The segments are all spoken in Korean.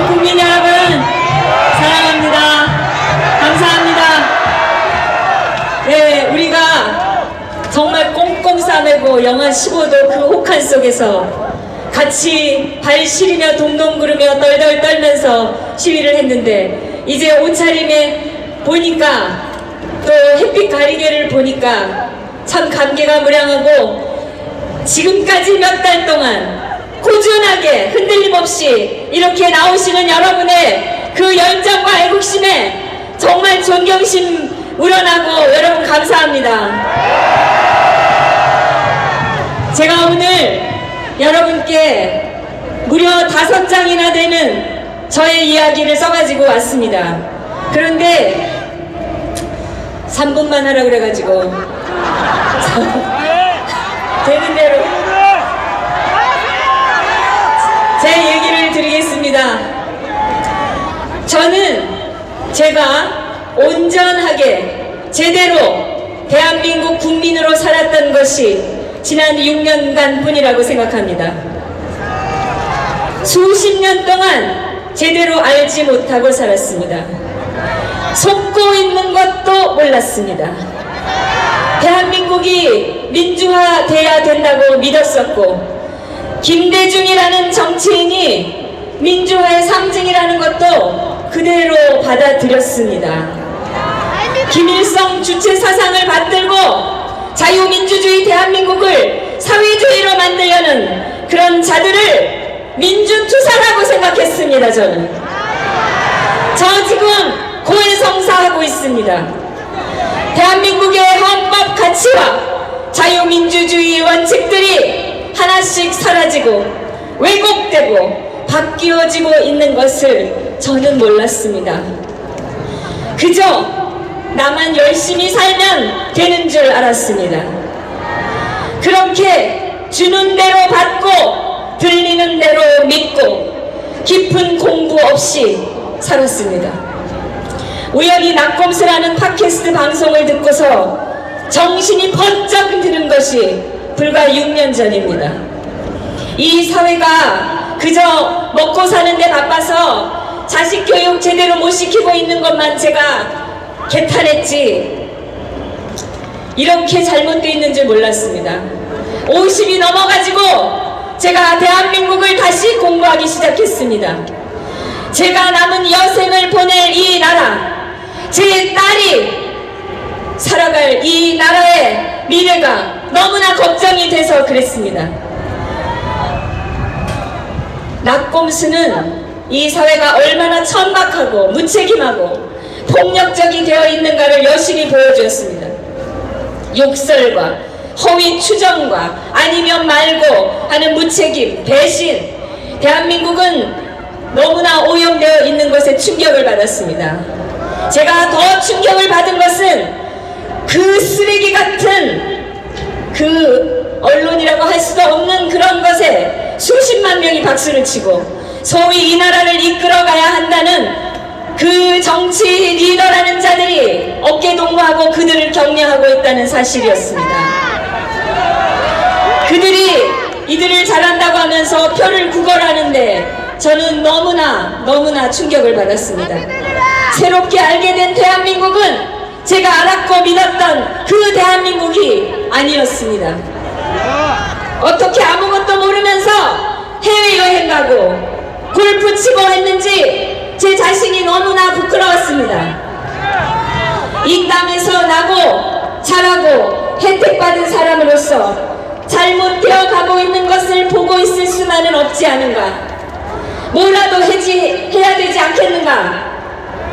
국민 여러분 사랑합니다. 감사합니다. 네, 우리가 정말 꽁꽁 싸매고 영하 15도 그 혹한 속에서 같이 발 시리며 동동 구르며 떨덜 떨면서 시위를 했는데, 이제 옷차림에 보니까 또 햇빛 가리개를 보니까 참 감개가 무량하고, 지금까지 몇 달 동안 꾸준하게 흔들림 없이 이렇게 나오시는 여러분의 그 열정과 애국심에 정말 존경심 우러나고 여러분 감사합니다. 제가 오늘 여러분께 무려 5장이나 되는 저의 이야기를 써가지고 왔습니다. 그런데 3분만 하라 그래가지고 되는 대로 제 얘기를 드리겠습니다. 저는 제가 온전하게 제대로 대한민국 국민으로 살았던 것이 지난 6년간 뿐이라고 생각합니다. 수십 년 동안 제대로 알지 못하고 살았습니다. 속고 있는 것도 몰랐습니다. 대한민국이 민주화돼야 된다고 믿었었고, 김대중이라는 정치인이 민주화의 상징이라는 것도 그대로 받아들였습니다. 김일성 주체 사상을 받들고 자유민주주의 대한민국을 사회주의로 만들려는 그런 자들을 민주투사라고 생각했습니다. 저는 저 지금 고해성사하고 있습니다. 대한민국의 헌법 가치와 자유민주주의 원칙들이 하나씩 사라지고 왜곡되고 바뀌어지고 있는 것을 저는 몰랐습니다. 그저 나만 열심히 살면 되는 줄 알았습니다. 그렇게 주는 대로 받고 들리는 대로 믿고 깊은 공부 없이 살았습니다. 우연히 낙곰수라는 팟캐스트 방송을 듣고서 정신이 번쩍 드는 것이 불과 6년 전입니다. 이 사회가 그저 먹고 사는데 바빠서 자식 교육 제대로 못 시키고 있는 것만 제가 개탄했지, 이렇게 잘못되어 있는 줄 몰랐습니다. 50이 넘어가지고 제가 대한민국을 다시 공부하기 시작했습니다. 제가 남은 여생을 보낼 이 나라, 제 딸이 살아갈 이 나라의 미래가 너무나 걱정이 돼서 그랬습니다. 낙곰수는 이 사회가 얼마나 천박하고 무책임하고 폭력적이 되어 있는가를 여실히 보여주었습니다. 욕설과 허위 추정과 아니면 말고 하는 무책임, 배신, 대한민국은 너무나 오염되어 있는 것에 충격을 받았습니다. 제가 더 충격을 받은 것은 그 쓰레기 같은 그 언론이라고 할 수도 없는 그런 것에 수십만 명이 박수를 치고 소위 이 나라를 이끌어가야 한다는 그 정치 리더라는 자들이 어깨동무하고 그들을 격려하고 있다는 사실이었습니다. 그들이 이들을 잘한다고 하면서 표를 구걸하는데 저는 너무나 충격을 받았습니다. 새롭게 알게 된 대한민국은 제가 알았고 믿었던 그 대한민국이 아니었습니다. 어떻게 아무것도 모르면서 해외여행 가고 골프 치고 했는지 제 자신이 너무나 부끄러웠습니다. 이 땅에서 나고 자라고 혜택받은 사람으로서 잘못되어 가고 있는 것을 보고 있을 수만은 없지 않은가, 뭐라도 해야 되지 않겠는가,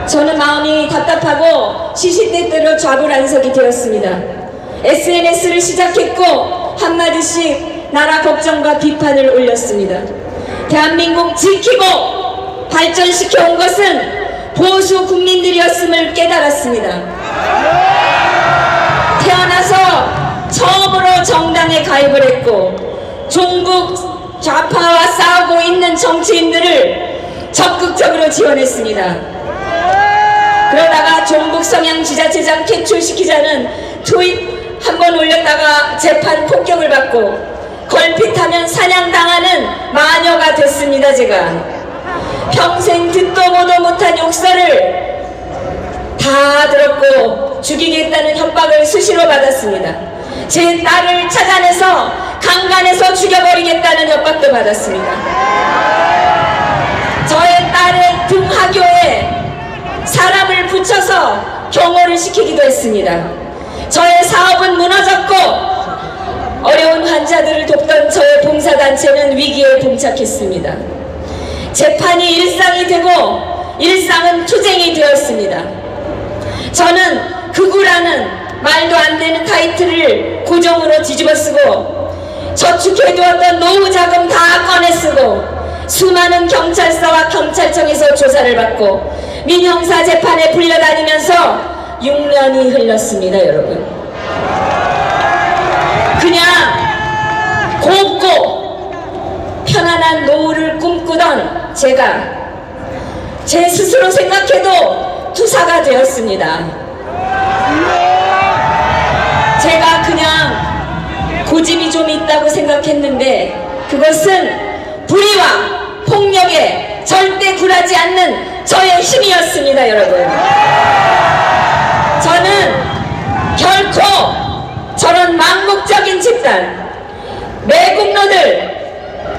저는 마음이 답답하고 시시때때로 좌불안석이 되었습니다. SNS를 시작했고 한마디씩 나라 걱정과 비판을 올렸습니다. 대한민국 지키고 발전시켜 온 것은 보수 국민들이었음을 깨달았습니다. 가입을 했고 종북 좌파와 싸우고 있는 정치인들을 적극적으로 지원했습니다. 그러다가 종북 성향 지자체장 퇴출시키자는 트윗 한 번 올렸다가 재판 폭격을 받고 걸핏하면 사냥당하는 마녀가 됐습니다. 제가 평생 듣도 보도 못한 욕설을 다 들었고 죽이겠다는 협박을 수시로 받았습니다. 제 딸을 찾아내서 강간해서 죽여버리겠다는 협박도 받았습니다. 저의 딸의 등하교에 사람을 붙여서 경호를 시키기도 했습니다. 저의 사업은 무너졌고 어려운 환자들을 돕던 저의 봉사단체는 위기에 봉착했습니다. 재판이 일상이 되고 일상은 투쟁이 되었습니다. 저는 극우라는 말도 안 되는 타이틀을 고정으로 뒤집어 쓰고 저축해두었던 노후 자금 다 꺼내 쓰고 수많은 경찰서와 경찰청에서 조사를 받고 민형사 재판에 불려다니면서 6년이 흘렀습니다. 여러분, 그냥 곱고 편안한 노후를 꿈꾸던 제가 제 스스로 생각해도 투사가 되었습니다. 제가 그냥 고집이 좀 있다고 생각했는데 그것은 불의와 폭력에 절대 굴하지 않는 저의 힘이었습니다. 여러분, 저는 결코 저런 망국적인 집단, 매국노들,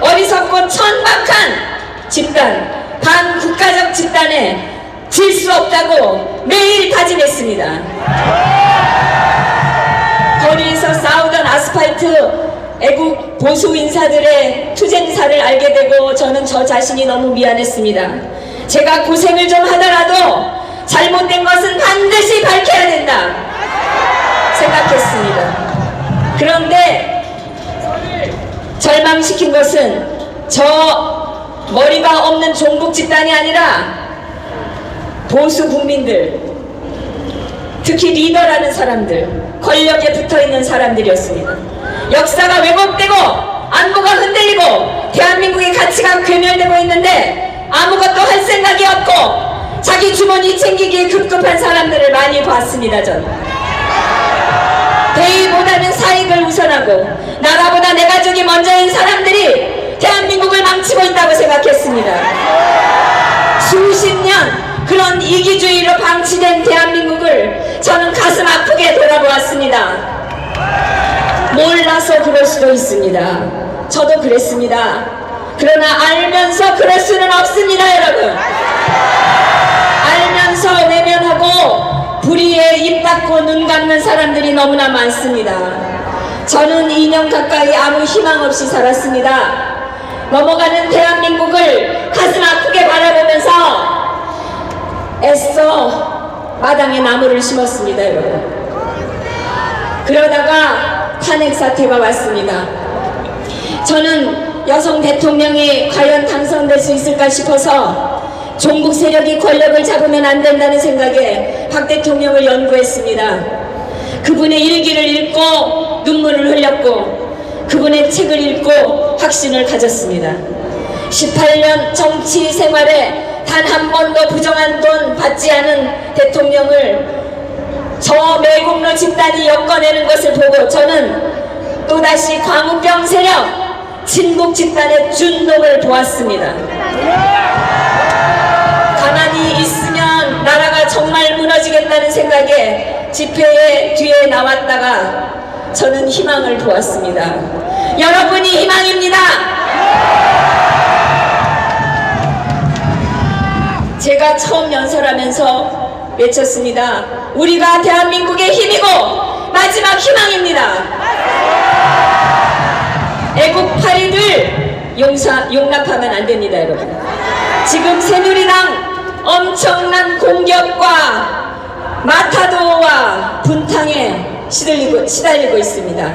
어리석고 천박한 집단, 반국가적 집단에 질 수 없다고 매일 다짐했습니다. 거리에서 싸우던 아스팔트 애국 보수 인사들의 투쟁사를 알게 되고 저는 저 자신이 너무 미안했습니다. 제가 고생을 좀 하더라도 잘못된 것은 반드시 밝혀야 된다 생각했습니다. 그런데 절망시킨 것은 저 머리가 없는 종북 집단이 아니라 보수 국민들, 특히 리더라는 사람들, 권력에 붙어있는 사람들이었습니다. 역사가 왜곡되고 안보가 흔들리고 대한민국의 가치가 괴멸되고 있는데 아무것도 할 생각이 없고 자기 주머니 챙기기에 급급한 사람들을 많이 봤습니다. 저는 대의보다는 사익을 우선하고 나라보다 내 가족이 먼저인 사람들이 대한민국을 망치고 있다고 생각했습니다. 수십 년 그런 이기주의로 방치된 대한민국을 저는 가슴 아프게 돌아보았습니다. 몰라서 그럴 수도 있습니다. 저도 그랬습니다. 그러나 알면서 그럴 수는 없습니다. 여러분, 알면서 외면하고 불의에 입 닫고 눈 감는 사람들이 너무나 많습니다. 저는 2년 가까이 아무 희망 없이 살았습니다. 넘어가는 대한민국을 가슴 아프게 바라보면서 애써 마당에 나무를 심었습니다. 여러분, 그러다가 탄핵 사태가 왔습니다. 저는 여성 대통령이 과연 당선될 수 있을까 싶어서 종북 세력이 권력을 잡으면 안 된다는 생각에 박 대통령을 연구했습니다. 그분의 일기를 읽고 눈물을 흘렸고 그분의 책을 읽고 확신을 가졌습니다. 18년 정치 생활에 단 한 번도 부정한 돈 받지 않은 대통령을 저 매국노 집단이 엮어내는 것을 보고 저는 또다시 광우병 세력, 친북 집단의 준동을 보았습니다. 가만히 있으면 나라가 정말 무너지겠다는 생각에 집회에 뒤에 나왔다가 저는 희망을 보았습니다. 여러분이 희망입니다. 제가 처음 연설하면서 외쳤습니다. 우리가 대한민국의 힘이고 마지막 희망입니다. 애국파리들 용납하면 안 됩니다. 여러분, 지금 새누리당 엄청난 공격과 마타도와 분탕에 시달리고 있습니다.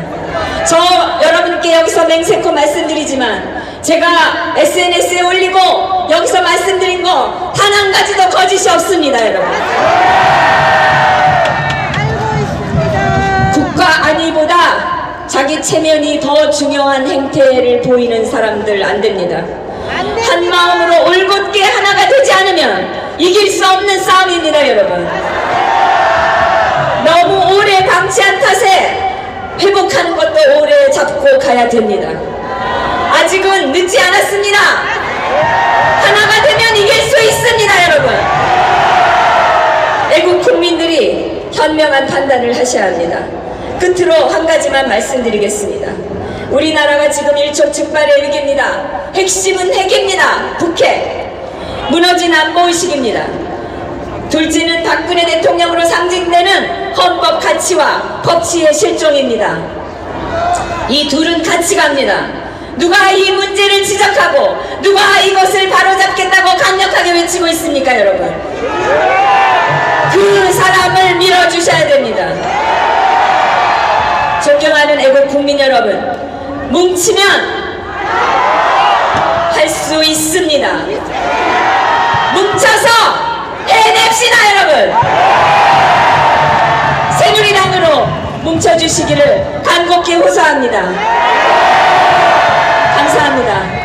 저 여러분께 여기서 맹세코 말씀드리지만 제가 SNS에 올리고 여기서 말씀드린 거 단 한 가지도 거짓이 없습니다. 여러분, 국가 안위보다 자기 체면이 더 중요한 행태를 보이는 사람들 안 됩니다. 한 마음으로 올곧게 하나가 되지 않으면 이길 수 없는 싸움입니다, 여러분. 너무 오래 방치한 탓에 회복하는 것도 오래 잡고 가야 됩니다. 아직은 늦지 않았습니다. 하나가 되면 이길 수 있습니다, 여러분. 애국 국민들이 현명한 판단을 하셔야 합니다. 끝으로 한 가지만 말씀드리겠습니다. 우리나라가 지금 일촉즉발의 위기입니다. 핵심은 핵입니다. 북핵. 무너진 안보의식입니다. 둘째는 박근혜 대통령으로 상징되는 헌법 가치와 법치의 실종입니다. 이 둘은 같이 갑니다. 누가 이 문제를 지적하고 누가 이것을 바로잡겠다고 강력하게 외치고 있습니까, 여러분? 그 사람을 밀어주셔야 됩니다. 존경하는 애국 국민 여러분, 뭉치면 할 수 있습니다. 뭉쳐서 해냅시다, 여러분. 새누리당으로 뭉쳐주시기를 간곡히 호소합니다. 감사합니다.